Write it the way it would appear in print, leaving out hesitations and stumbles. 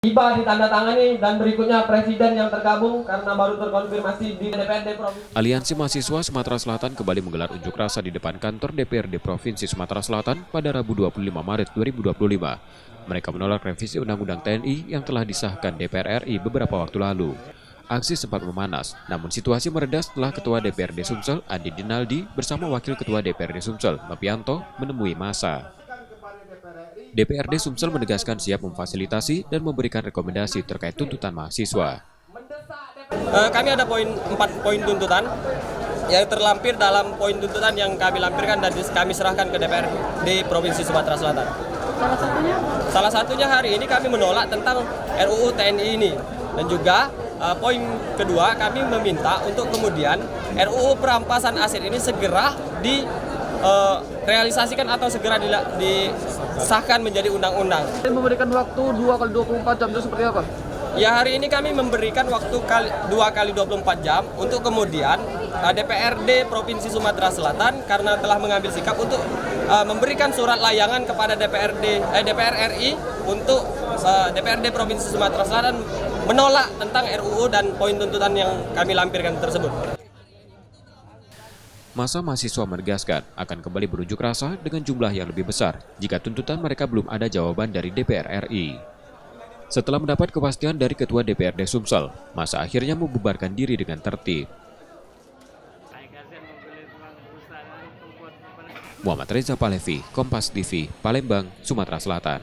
tiba ditandatangani dan berikutnya presiden yang tergabung karena baru terkonfirmasi di DPRD Provinsi. Aliansi Mahasiswa Sumatera Selatan kembali menggelar unjuk rasa di depan kantor DPRD Provinsi Sumatera Selatan pada Rabu 25 Maret 2025. Mereka menolak revisi Undang-Undang TNI yang telah disahkan DPR RI beberapa waktu lalu. Aksi sempat memanas, namun situasi mereda setelah Ketua DPRD Sumsel, Andi Dinaldi, bersama Wakil Ketua DPRD Sumsel, Nopianto, menemui massa. DPRD Sumsel menegaskan siap memfasilitasi dan memberikan rekomendasi terkait tuntutan mahasiswa. Kami ada 4 poin tuntutan yang terlampir dalam poin tuntutan yang kami lampirkan dan kami serahkan ke DPR di Provinsi Sumatera Selatan. Salah satunya hari ini kami menolak tentang RUU TNI ini, dan juga poin kedua kami meminta untuk kemudian RUU perampasan aset ini segera realisasikan atau segera disahkan menjadi undang-undang. Memberikan waktu 2 kali 24 jam itu seperti apa? Ya, hari ini kami memberikan waktu 2 kali 24 jam untuk kemudian DPRD Provinsi Sumatera Selatan karena telah mengambil sikap untuk memberikan surat layangan kepada DPR RI untuk DPRD Provinsi Sumatera Selatan menolak tentang RUU dan poin tuntutan yang kami lampirkan tersebut. Massa mahasiswa menegaskan akan kembali berunjuk rasa dengan jumlah yang lebih besar jika tuntutan mereka belum ada jawaban dari DPR RI. Setelah mendapat kepastian dari Ketua DPRD Sumsel, massa akhirnya membubarkan diri dengan tertib. Muhammad Reza Palevi, Kompas TV, Palembang, Sumatera Selatan.